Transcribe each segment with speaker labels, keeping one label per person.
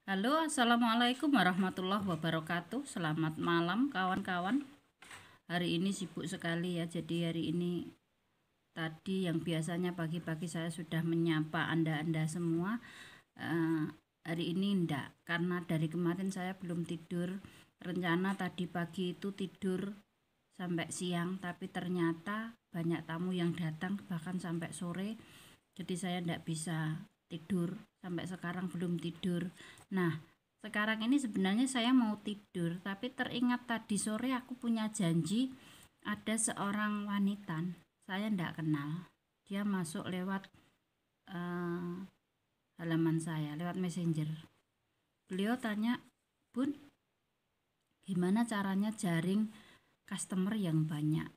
Speaker 1: Halo, assalamualaikum warahmatullahi wabarakatuh. Selamat malam, kawan-kawan. Hari ini sibuk sekali ya. Jadi hari ini tadi yang biasanya pagi-pagi saya sudah menyapa Anda semua. Hari ini enggak, karena dari kemarin saya belum tidur. Rencana tadi pagi itu tidur sampai siang, tapi ternyata banyak tamu yang datang bahkan sampai sore. Jadi saya enggak bisa tidur, sampai sekarang belum tidur. Nah, sekarang ini sebenarnya saya mau tidur, tapi teringat tadi sore aku punya janji ada seorang wanita, saya enggak kenal. Dia masuk lewat halaman saya, lewat messenger. Beliau tanya, "Bun, gimana caranya jaring customer yang banyak?"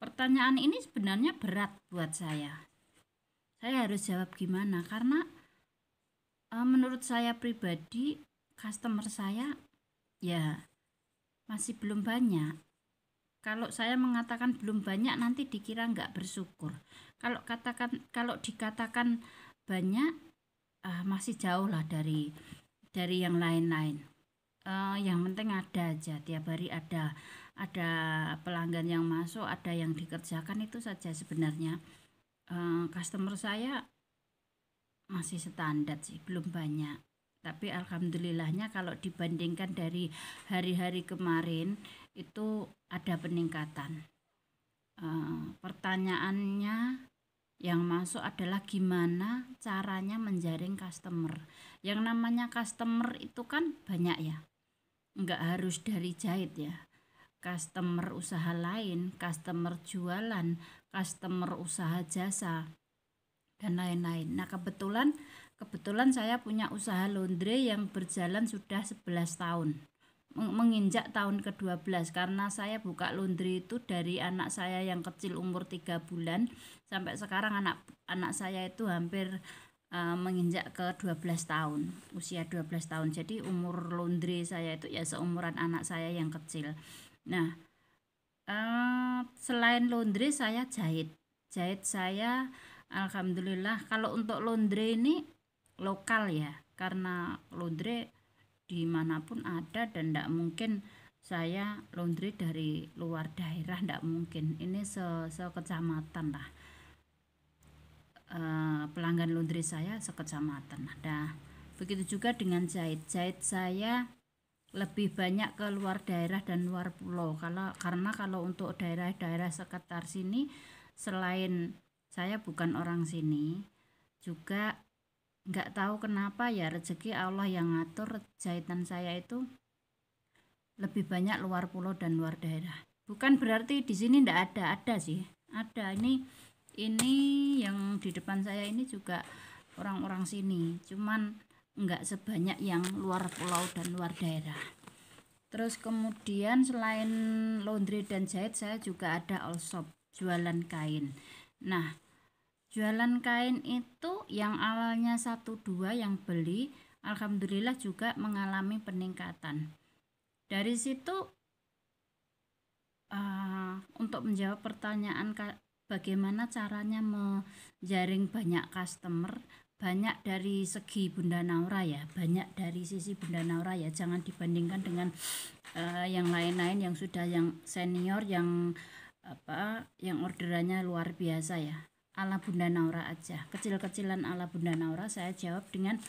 Speaker 1: Pertanyaan ini sebenarnya berat buat saya. Saya harus jawab gimana, karena menurut saya pribadi customer saya ya masih belum banyak. Kalau saya mengatakan belum banyak nanti dikira nggak bersyukur. Kalau dikatakan banyak masih jauh lah dari yang lain-lain. Yang penting ada aja, tiap hari ada pelanggan yang masuk, ada yang dikerjakan, itu saja sebenarnya. Customer saya masih standar sih, belum banyak. Tapi alhamdulillahnya kalau dibandingkan dari hari-hari kemarin itu ada peningkatan. Pertanyaannya yang masuk adalah gimana caranya menjaring customer. Yang namanya customer itu kan banyak ya, nggak harus dari jahit ya. Customer usaha lain, customer jualan, customer usaha jasa, dan lain-lain. Nah, kebetulan saya punya usaha laundry yang berjalan sudah 11 tahun. Menginjak tahun ke-12, karena saya buka laundry itu dari anak saya yang kecil umur 3 bulan sampai sekarang anak saya itu hampir menginjak ke 12 tahun, usia 12 tahun. Jadi umur laundry saya itu ya seumuran anak saya yang kecil. Nah, selain laundry saya jahit saya alhamdulillah. Kalau untuk laundry ini lokal ya, karena laundry dimanapun ada dan tidak mungkin saya laundry dari luar daerah, tidak mungkin. Ini sekecamatan lah, pelanggan laundry saya sekecamatan. Nah, begitu juga dengan jahit saya lebih banyak ke luar daerah dan luar pulau. Karena kalau untuk daerah-daerah sekitar sini, selain saya bukan orang sini, juga nggak tahu kenapa ya, rezeki Allah yang ngatur jahitan saya itu lebih banyak luar pulau dan luar daerah. Bukan berarti di sini nggak ada sih, ada. Ini yang di depan saya ini juga orang-orang sini, cuman nggak sebanyak yang luar pulau dan luar daerah. Terus kemudian selain laundry dan jahit, saya juga ada all shop, jualan kain. Nah, jualan kain itu yang awalnya 1-2 yang beli, alhamdulillah juga mengalami peningkatan. Dari situ untuk menjawab pertanyaan bagaimana caranya menjaring banyak customer, banyak dari segi Bunda Naura ya, banyak dari sisi Bunda Naura ya, jangan dibandingkan dengan yang lain-lain yang sudah yang senior, yang orderannya luar biasa ya. Ala Bunda Naura aja, kecil-kecilan ala Bunda Naura, saya jawab dengan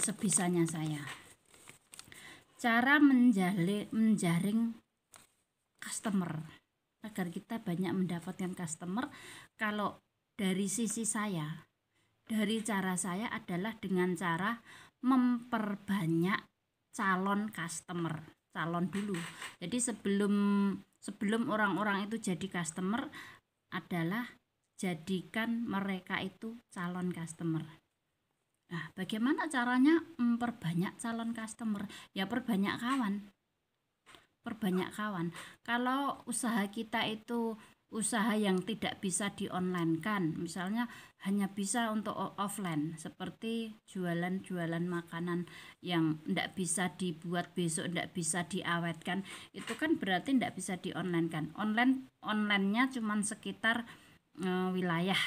Speaker 1: sebisanya saya. Cara menjaring customer agar kita banyak mendapatkan customer, kalau dari sisi saya, dari cara saya adalah dengan cara memperbanyak calon customer, calon dulu. Jadi sebelum orang-orang itu jadi customer adalah jadikan mereka itu calon customer. Nah, bagaimana caranya memperbanyak calon customer? Ya perbanyak kawan. Kalau usaha kita itu usaha yang tidak bisa di online kan, misalnya hanya bisa untuk offline, seperti jualan makanan yang tidak bisa dibuat besok, tidak bisa diawetkan, itu kan berarti tidak bisa di online kan. Onlinenya cuma sekitar wilayah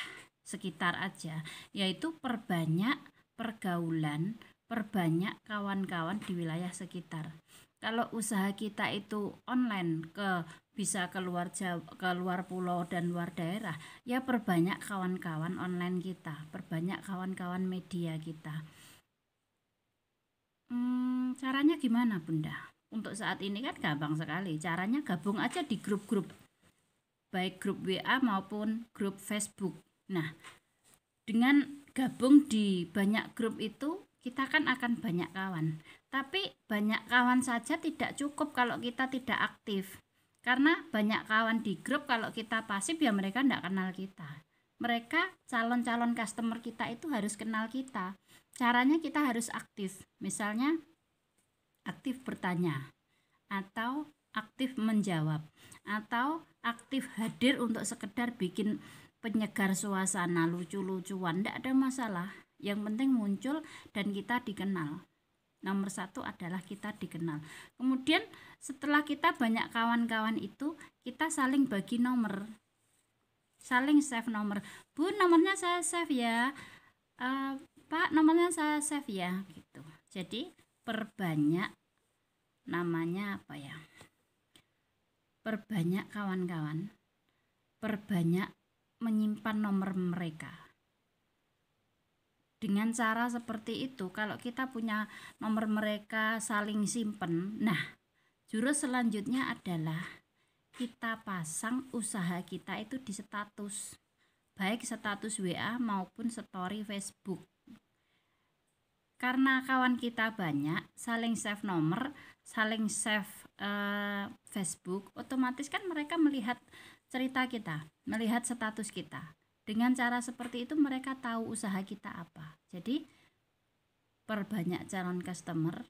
Speaker 1: sekitar aja, yaitu perbanyak pergaulan, perbanyak kawan-kawan di wilayah sekitar. Kalau usaha kita itu online bisa keluar Jawa, keluar pulau dan luar daerah, ya perbanyak kawan-kawan online kita, perbanyak kawan-kawan media kita. Caranya gimana Bunda? Untuk saat ini kan gampang sekali. Caranya gabung aja di grup-grup, baik grup WA maupun grup Facebook. Nah, dengan gabung di banyak grup itu, kita kan akan banyak kawan. Tapi banyak kawan saja tidak cukup kalau kita tidak aktif. Karena banyak kawan di grup, kalau kita pasif ya mereka tidak kenal kita. Mereka calon-calon customer kita itu harus kenal kita. Caranya kita harus aktif. Misalnya aktif bertanya, atau aktif menjawab, atau aktif hadir untuk sekedar bikin penyegar suasana, lucu-lucuan, tidak ada masalah. Yang penting muncul dan kita dikenal. Nomor satu adalah kita dikenal. Kemudian setelah kita banyak kawan-kawan itu, kita saling bagi nomor, saling save nomor. Bu, nomornya saya save ya. Pak, nomornya saya save ya, gitu. Jadi perbanyak, namanya apa ya, perbanyak kawan-kawan, perbanyak menyimpan nomor mereka. Dengan cara seperti itu, kalau kita punya nomor mereka saling simpen, nah jurus selanjutnya adalah kita pasang usaha kita itu di status, baik status WA maupun story Facebook. Karena kawan kita banyak, saling save nomor, saling save Facebook, otomatis kan mereka melihat cerita kita, melihat status kita. Dengan cara seperti itu mereka tahu usaha kita apa. Jadi perbanyak calon customer,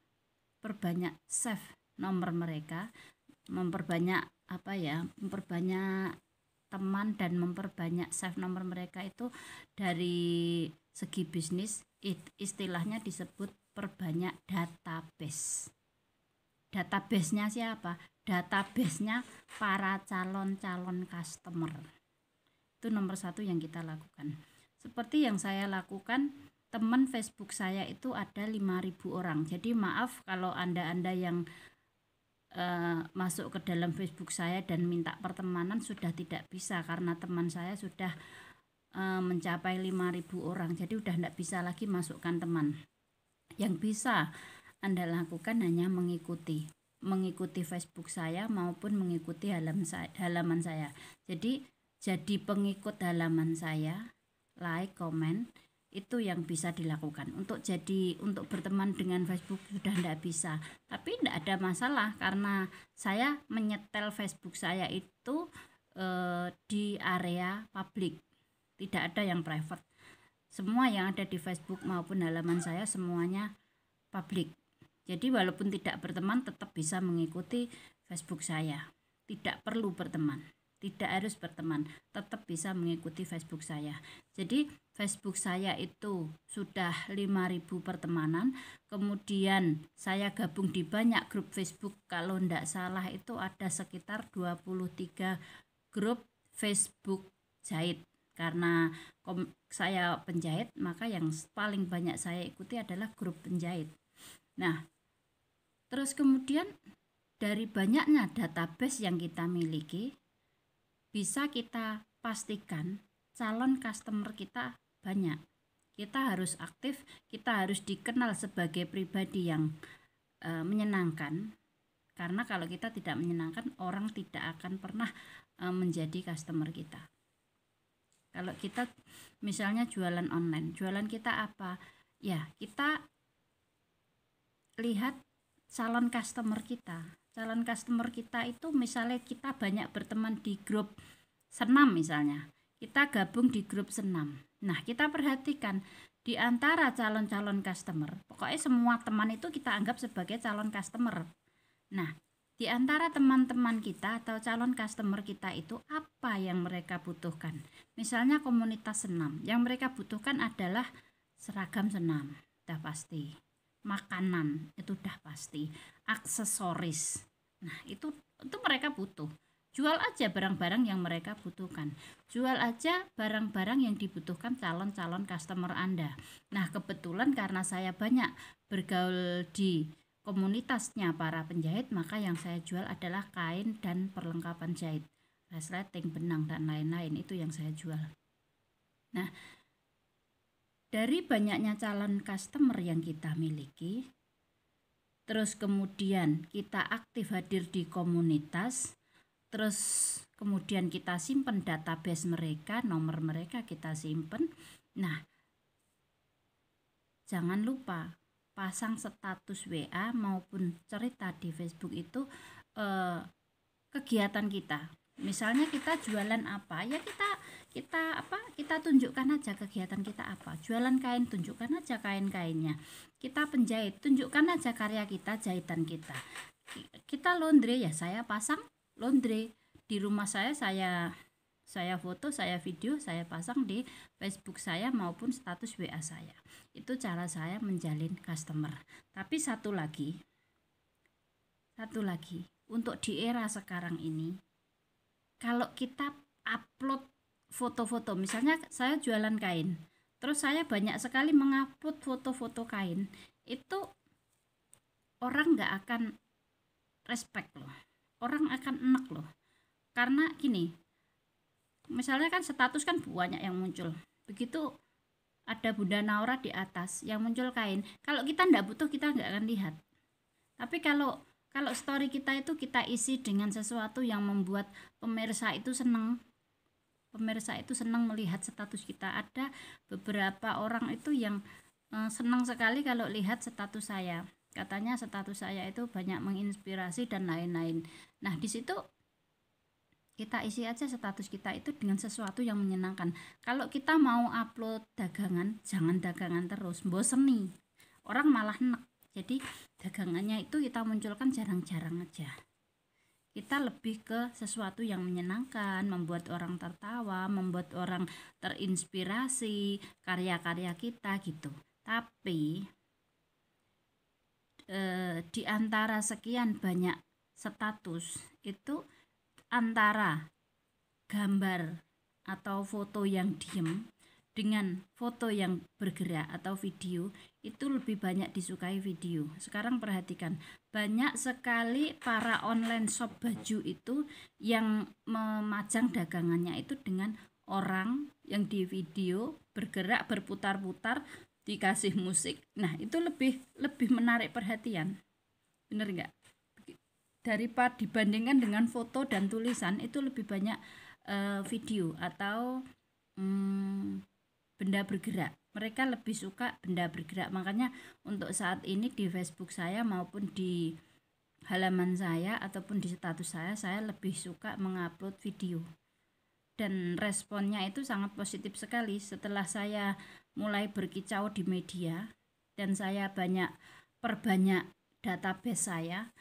Speaker 1: perbanyak save nomor mereka, memperbanyak memperbanyak teman dan memperbanyak save nomor mereka. Itu dari segi bisnis istilahnya disebut perbanyak database. Database-nya siapa? Database-nya para calon-calon customer. Itu nomor satu yang kita lakukan. Seperti yang saya lakukan, teman Facebook saya itu ada 5.000 orang. Jadi maaf kalau anda yang masuk ke dalam Facebook saya dan minta pertemanan sudah tidak bisa, karena teman saya sudah mencapai 5.000 orang. Jadi udah tidak bisa lagi masukkan teman. Yang bisa Anda lakukan hanya mengikuti Facebook saya maupun mengikuti halaman saya. Jadi pengikut halaman saya, like, komen, itu yang bisa dilakukan. Untuk berteman dengan Facebook sudah tidak bisa. Tapi tidak ada masalah karena saya menyetel Facebook saya itu di area publik. Tidak ada yang private. Semua yang ada di Facebook maupun halaman saya semuanya publik. Jadi walaupun tidak berteman tetap bisa mengikuti Facebook saya. Tidak perlu berteman. Tidak harus berteman, tetap bisa mengikuti Facebook saya. Jadi Facebook saya itu sudah 5.000 pertemanan. Kemudian saya gabung di banyak grup Facebook. Kalau tidak salah itu ada sekitar 23 grup Facebook jahit. Karena saya penjahit, maka yang paling banyak saya ikuti adalah grup penjahit. Nah, terus kemudian dari banyaknya database yang kita miliki, bisa kita pastikan calon customer kita banyak. Kita harus aktif, kita harus dikenal sebagai pribadi yang menyenangkan. Karena kalau kita tidak menyenangkan, orang tidak akan pernah menjadi customer kita. Kalau kita misalnya jualan online, jualan kita apa? Ya, kita lihat calon customer kita. Calon customer kita itu misalnya kita banyak berteman di grup senam misalnya. Kita gabung di grup senam. Nah, kita perhatikan di antara calon-calon customer, pokoknya semua teman itu kita anggap sebagai calon customer. Nah, di antara teman-teman kita atau calon customer kita itu apa yang mereka butuhkan? Misalnya komunitas senam, yang mereka butuhkan adalah seragam senam, udah pasti. Makanan, itu udah pasti. Aksesoris, nah itu mereka butuh. Jual aja barang-barang yang mereka butuhkan. Jual aja barang-barang yang dibutuhkan calon-calon customer Anda. Nah, kebetulan karena saya banyak bergaul di komunitasnya para penjahit, maka yang saya jual adalah kain dan perlengkapan jahit, resleting, benang, dan lain-lain. Itu yang saya jual. Nah, dari banyaknya calon customer yang kita miliki, terus kemudian kita aktif hadir di komunitas, terus kemudian kita simpen database mereka, nomor mereka kita simpen. Nah, jangan lupa pasang status WA maupun cerita di Facebook itu kegiatan kita. Misalnya kita jualan apa, ya kita tunjukkan aja kegiatan kita apa. Jualan kain, tunjukkan aja kain-kainnya. Kita penjahit, tunjukkan aja karya kita, jahitan kita. Kita laundry, ya saya pasang laundry di rumah saya foto, saya video, saya pasang di Facebook saya maupun status WA saya. Itu cara saya menjalin customer. Tapi satu lagi untuk di era sekarang ini, kalau kita upload foto-foto, misalnya saya jualan kain, terus saya banyak sekali mengupload foto-foto kain, itu orang nggak akan respect loh, orang akan enak loh. Karena gini, misalnya kan status kan banyak yang muncul, begitu ada Bunda Naura di atas yang muncul kain, kalau kita nggak butuh kita nggak akan lihat. Tapi kalau story kita itu kita isi dengan sesuatu yang membuat pemirsa itu senang melihat status kita. Ada beberapa orang itu yang senang sekali kalau lihat status saya, katanya status saya itu banyak menginspirasi dan lain-lain. Nah, di situ kita isi aja status kita itu dengan sesuatu yang menyenangkan. Kalau kita mau upload dagangan, jangan dagangan terus, bosen nih, orang malah enak. Jadi dagangannya itu kita munculkan jarang-jarang aja. Kita lebih ke sesuatu yang menyenangkan, membuat orang tertawa, membuat orang terinspirasi karya-karya kita gitu. Tapi di antara sekian banyak status itu, antara gambar atau foto yang diem dengan foto yang bergerak atau video, itu lebih banyak disukai video. Sekarang perhatikan, banyak sekali para online shop baju itu yang memajang dagangannya itu dengan orang yang di video bergerak, berputar-putar, dikasih musik. Nah, itu lebih menarik perhatian, bener nggak? Daripada dibandingkan dengan foto dan tulisan, itu lebih banyak video atau benda bergerak. Mereka lebih suka benda bergerak. Makanya untuk saat ini di Facebook saya maupun di halaman saya ataupun di status saya lebih suka mengupload video. Dan responnya itu sangat positif sekali. Setelah saya mulai berkicau di media dan saya perbanyak database saya,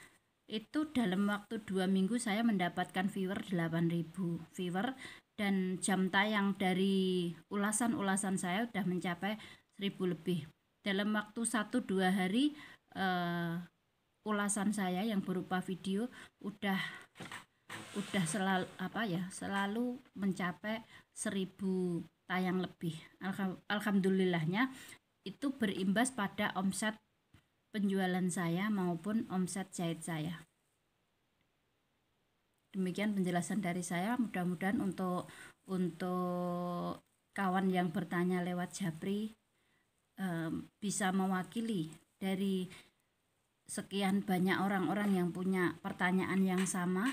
Speaker 1: itu dalam waktu 2 minggu saya mendapatkan viewer 8.000 viewer, dan jam tayang dari ulasan-ulasan saya udah mencapai 1.000 lebih. Dalam waktu 1-2 hari ulasan saya yang berupa video udah selalu mencapai 1.000 tayang lebih. Alhamdulillahnya itu berimbas pada omset penjualan saya maupun omset jahit saya. Demikian penjelasan dari saya. Mudah-mudahan untuk kawan yang bertanya lewat Japri bisa mewakili dari sekian banyak orang-orang yang punya pertanyaan yang sama.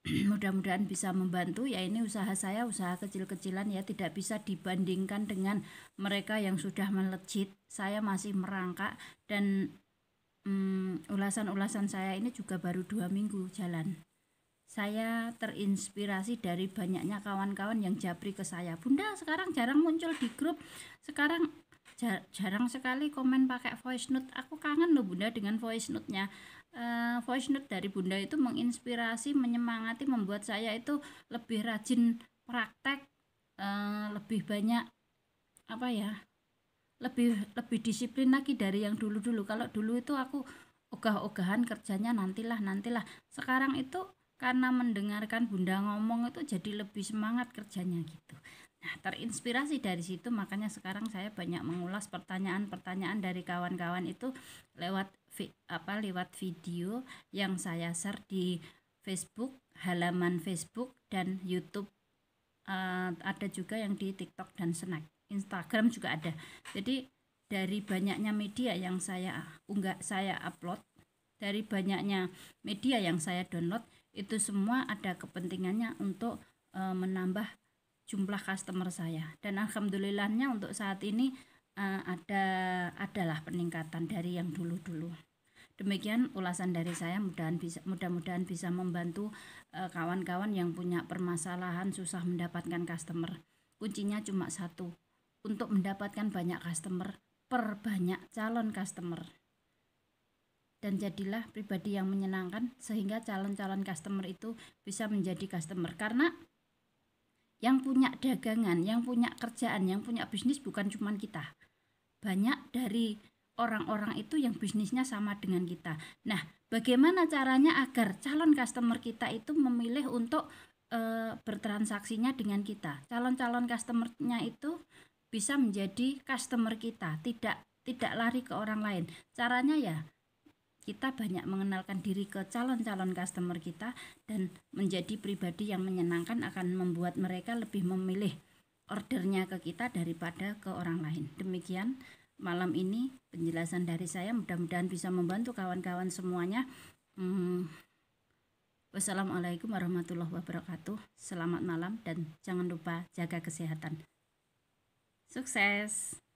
Speaker 1: Mudah-mudahan bisa membantu. Ya, ini usaha saya, usaha kecil-kecilan ya, tidak bisa dibandingkan dengan mereka yang sudah melejit. Saya masih merangkak dan ulasan-ulasan saya ini juga baru 2 minggu jalan. Saya terinspirasi dari banyaknya kawan-kawan yang japri ke saya, Bunda sekarang jarang muncul di grup, sekarang jarang sekali komen pakai voice note. Aku kangen loh Bunda dengan voice note-nya. Voice note dari Bunda itu menginspirasi, menyemangati, membuat saya itu lebih rajin praktek, lebih banyak lebih disiplin lagi dari yang dulu-dulu. Kalau dulu itu aku ogah-ogahan kerjanya nantilah. Sekarang itu karena mendengarkan Bunda ngomong itu jadi lebih semangat kerjanya gitu. Nah, terinspirasi dari situ makanya sekarang saya banyak mengulas pertanyaan-pertanyaan dari kawan-kawan itu lewat lewat video yang saya share di Facebook, halaman Facebook dan YouTube. Ada juga yang di TikTok dan Snack. Instagram juga ada. Jadi dari banyaknya media yang saya upload, dari banyaknya media yang saya download, itu semua ada kepentingannya untuk menambah jumlah customer saya. Dan alhamdulillahnya untuk saat ini adalah peningkatan dari yang dulu-dulu. Demikian ulasan dari saya, mudah-mudahan bisa membantu kawan-kawan yang punya permasalahan susah mendapatkan customer. Kuncinya cuma satu, untuk mendapatkan banyak customer, perbanyak calon customer. Dan jadilah pribadi yang menyenangkan sehingga calon-calon customer itu bisa menjadi customer. Karena yang punya dagangan, yang punya kerjaan, yang punya bisnis bukan cuma kita. Banyak dari orang-orang itu yang bisnisnya sama dengan kita. Nah, bagaimana caranya agar calon customer kita itu memilih untuk bertransaksinya dengan kita? Calon-calon customernya itu bisa menjadi customer kita, tidak lari ke orang lain. Caranya ya kita banyak mengenalkan diri ke calon-calon customer kita dan menjadi pribadi yang menyenangkan akan membuat mereka lebih memilih ordernya ke kita daripada ke orang lain. Demikian malam ini penjelasan dari saya, mudah-mudahan bisa membantu kawan-kawan semuanya. Wassalamualaikum warahmatullahi wabarakatuh. Selamat malam dan jangan lupa jaga kesehatan. Sukses.